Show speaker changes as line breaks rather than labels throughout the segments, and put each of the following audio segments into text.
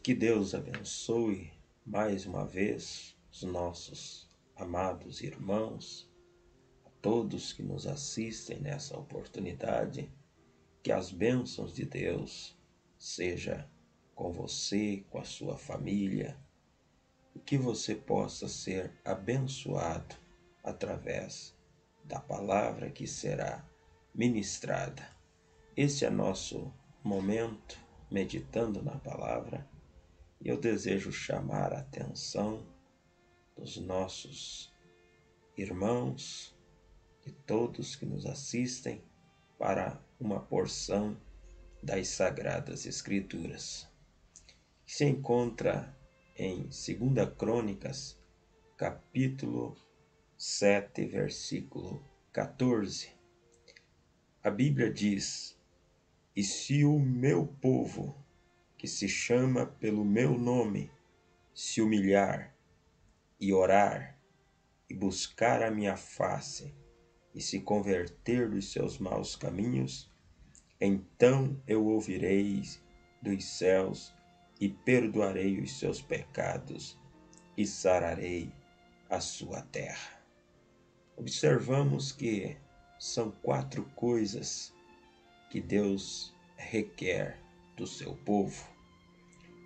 Que Deus abençoe mais uma vez os nossos amados irmãos, a todos que nos assistem nessa oportunidade. Que as bênçãos de Deus seja com você, com a sua família, e que você possa ser abençoado através da palavra que será ministrada. Este é nosso momento meditando na palavra. Eu desejo chamar a atenção dos nossos irmãos, de todos que nos assistem, para uma porção das Sagradas Escrituras, que se encontra em 2 Crônicas, capítulo 7, versículo 14. A Bíblia diz: "E se o meu povo, que se chama pelo meu nome, se humilhar e orar e buscar a minha face e se converter dos seus maus caminhos, então eu ouvirei dos céus e perdoarei os seus pecados e sararei a sua terra." Observamos que são 4 coisas que Deus requer do seu povo.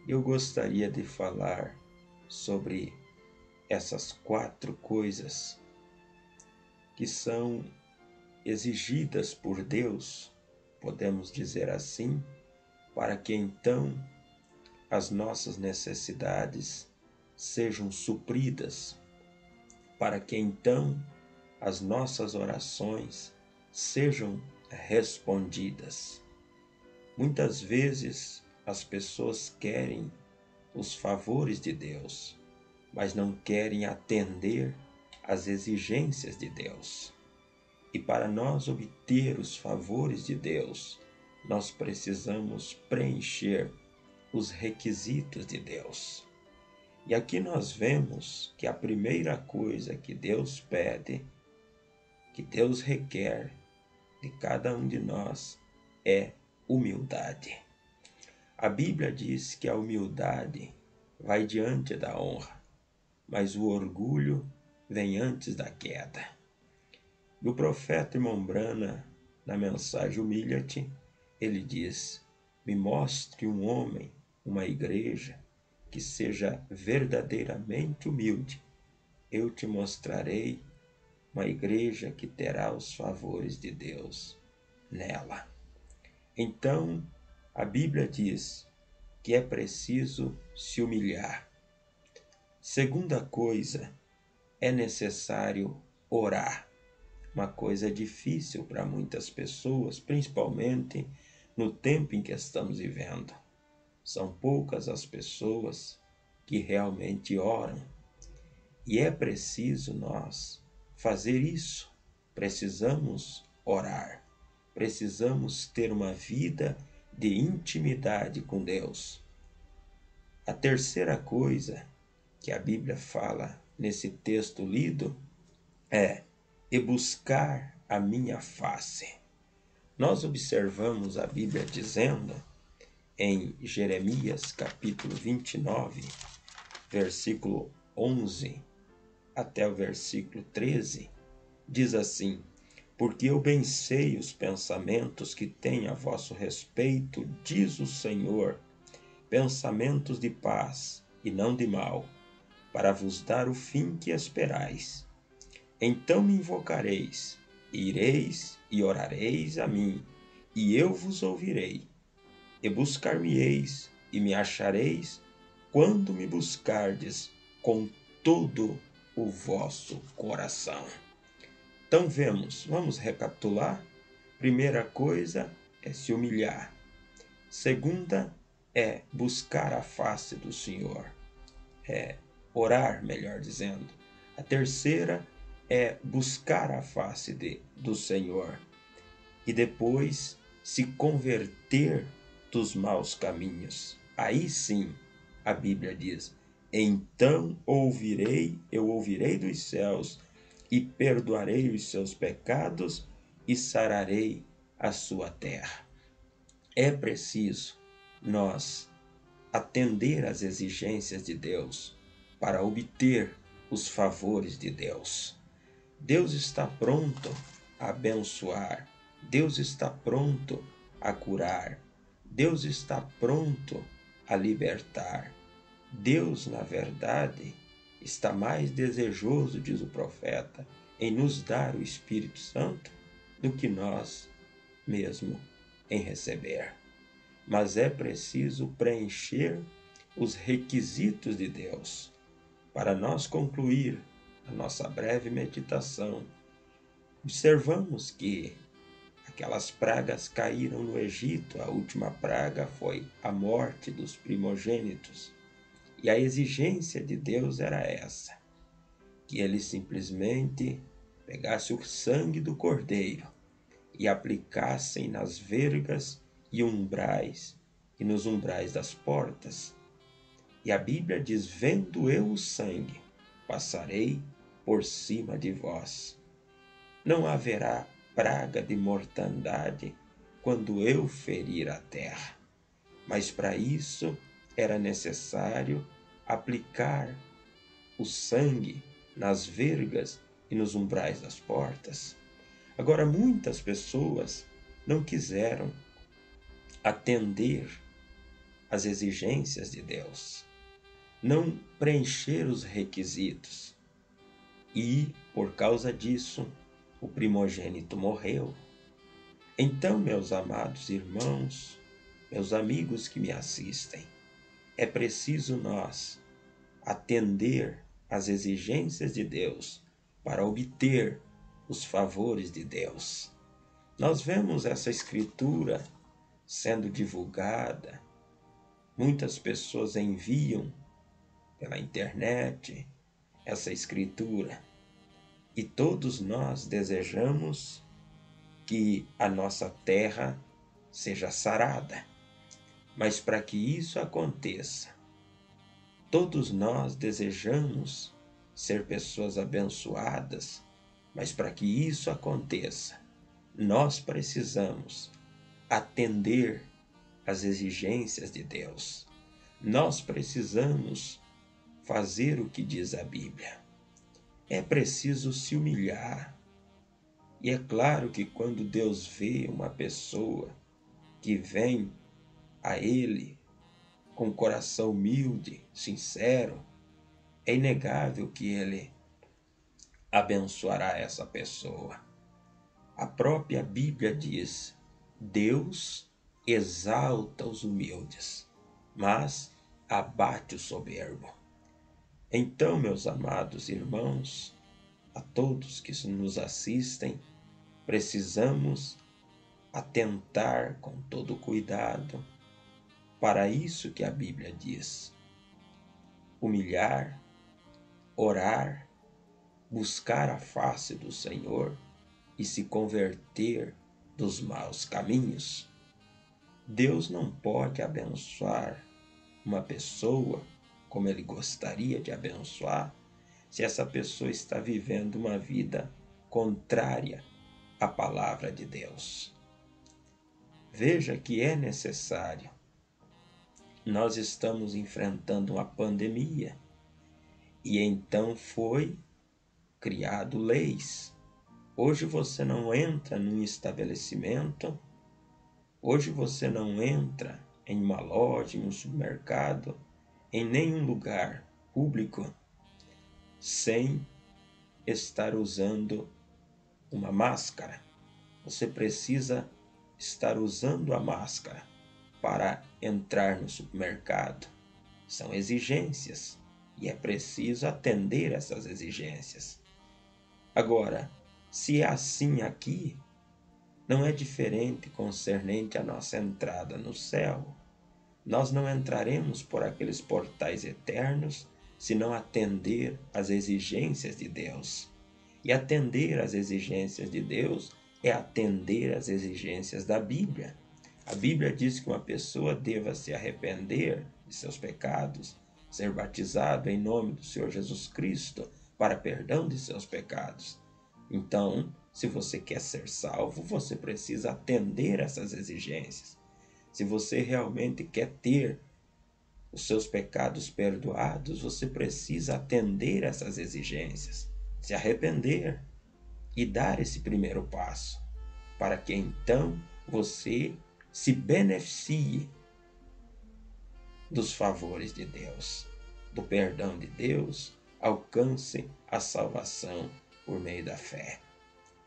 Eu gostaria de falar sobre essas 4 coisas que são exigidas por Deus, podemos dizer assim, para que então as nossas necessidades sejam supridas, para que então as nossas orações sejam respondidas. Muitas vezes as pessoas querem os favores de Deus, mas não querem atender às exigências de Deus. E para nós obter os favores de Deus, nós precisamos preencher os requisitos de Deus. E aqui nós vemos que a primeira coisa que Deus pede, que Deus requer de cada um de nós, é humildade. A Bíblia diz que a humildade vai diante da honra, mas o orgulho vem antes da queda. E o profeta Irmão Brana, na mensagem Humilha-te, ele diz: "Me mostre um homem, uma igreja, que seja verdadeiramente humilde. Eu te mostrarei uma igreja que terá os favores de Deus nela." Então, a Bíblia diz que é preciso se humilhar. Segunda coisa, é necessário orar. Uma coisa difícil para muitas pessoas, principalmente no tempo em que estamos vivendo. São poucas as pessoas que realmente oram. E é preciso nós fazer isso. Precisamos orar. Precisamos ter uma vida de intimidade com Deus. A terceira coisa que a Bíblia fala nesse texto lido é: "E buscar a minha face." Nós observamos a Bíblia dizendo em Jeremias capítulo 29, versículo 11 até o versículo 13, diz assim: "Porque eu bem sei os pensamentos que tenho a vosso respeito, diz o Senhor, pensamentos de paz e não de mal, para vos dar o fim que esperais. Então me invocareis, e ireis e orareis a mim, e eu vos ouvirei. E buscar-me-eis, e me achareis, quando me buscardes com todo o vosso coração." Então vamos recapitular. Primeira coisa é se humilhar. Segunda é buscar a face do Senhor. Orar, melhor dizendo. A terceira é buscar a face do Senhor. E depois se converter dos maus caminhos. Aí sim, a Bíblia diz: "Então eu ouvirei dos céus e perdoarei os seus pecados e sararei a sua terra." É preciso nós atender às exigências de Deus para obter os favores de Deus. Deus está pronto a abençoar, Deus está pronto a curar, Deus está pronto a libertar. Deus, na verdade, está mais desejoso, diz o profeta, em nos dar o Espírito Santo do que nós mesmo em receber. Mas é preciso preencher os requisitos de Deus. Para nós concluir a nossa breve meditação, observamos que aquelas pragas caíram no Egito. A última praga foi a morte dos primogênitos. E a exigência de Deus era essa, que ele simplesmente pegasse o sangue do cordeiro e aplicassem nas vergas e umbrais e nos umbrais das portas. E a Bíblia diz: vendo eu o sangue, passarei por cima de vós. Não haverá praga de mortandade quando eu ferir a terra. Mas para isso era necessário aplicar o sangue nas vergas e nos umbrais das portas. Agora, muitas pessoas não quiseram atender às exigências de Deus, não preencher os requisitos. E, por causa disso, o primogênito morreu. Então, meus amados irmãos, meus amigos que me assistem, é preciso nós atender às exigências de Deus para obter os favores de Deus. Nós vemos essa escritura sendo divulgada, muitas pessoas enviam pela internet essa escritura e todos nós desejamos que a nossa terra seja sarada. Mas para que isso aconteça, todos nós desejamos ser pessoas abençoadas, mas para que isso aconteça, nós precisamos atender às exigências de Deus. Nós precisamos fazer o que diz a Bíblia. É preciso se humilhar. E é claro que quando Deus vê uma pessoa que vem a Ele com coração humilde, sincero, é inegável que Ele abençoará essa pessoa. A própria Bíblia diz: Deus exalta os humildes, mas abate o soberbo. Então, meus amados irmãos, a todos que nos assistem, precisamos atentar com todo cuidado para isso que a Bíblia diz: humilhar, orar, buscar a face do Senhor e se converter dos maus caminhos. Deus não pode abençoar uma pessoa como Ele gostaria de abençoar se essa pessoa está vivendo uma vida contrária à palavra de Deus. Veja que é necessário. Nós estamos enfrentando uma pandemia e então foi criado leis. Hoje você não entra num estabelecimento, hoje você não entra em uma loja, em um supermercado, em nenhum lugar público sem estar usando uma máscara. Você precisa estar usando a máscara para entrar no supermercado. São exigências e é preciso atender essas exigências. Agora, se é assim aqui, não é diferente concernente à nossa entrada no céu. Nós não entraremos por aqueles portais eternos se não atender às exigências de Deus. E atender às exigências de Deus é atender às exigências da Bíblia. A Bíblia diz que uma pessoa deva se arrepender de seus pecados, ser batizado em nome do Senhor Jesus Cristo para perdão de seus pecados. Então, se você quer ser salvo, você precisa atender essas exigências. Se você realmente quer ter os seus pecados perdoados, você precisa atender essas exigências, se arrepender e dar esse primeiro passo, para que então você se beneficie dos favores de Deus, do perdão de Deus, alcance a salvação por meio da fé.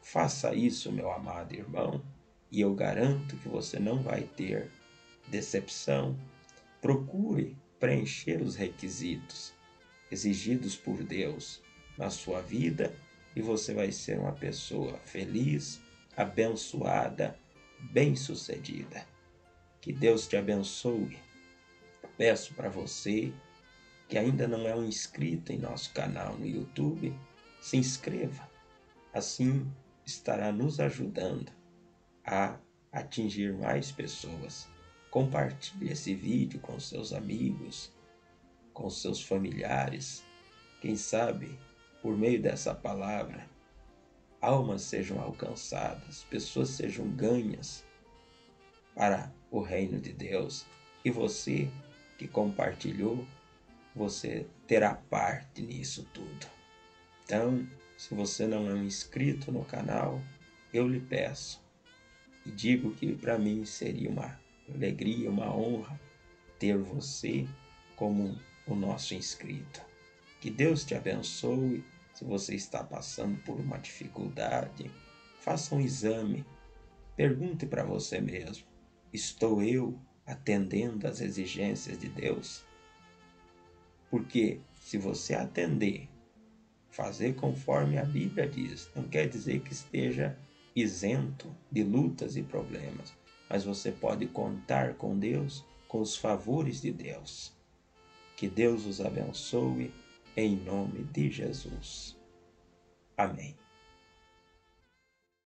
Faça isso, meu amado irmão, e eu garanto que você não vai ter decepção. Procure preencher os requisitos exigidos por Deus na sua vida e você vai ser uma pessoa feliz, abençoada, bem-sucedida. Que Deus te abençoe. Peço para você que ainda não é um inscrito em nosso canal no YouTube, se inscreva. Assim estará nos ajudando a atingir mais pessoas. Compartilhe esse vídeo com seus amigos, com seus familiares. Quem sabe, por meio dessa palavra, almas sejam alcançadas, pessoas sejam ganhas para o reino de Deus. E você que compartilhou, você terá parte nisso tudo. Então, se você não é um inscrito no canal, eu lhe peço e digo que para mim seria uma alegria, uma honra ter você como o nosso inscrito. Que Deus te abençoe. Se você está passando por uma dificuldade, faça um exame. Pergunte para você mesmo: estou eu atendendo às exigências de Deus? Porque se você atender, fazer conforme a Bíblia diz, não quer dizer que esteja isento de lutas e problemas, mas você pode contar com Deus, com os favores de Deus. Que Deus os abençoe, em nome de Jesus. Amém.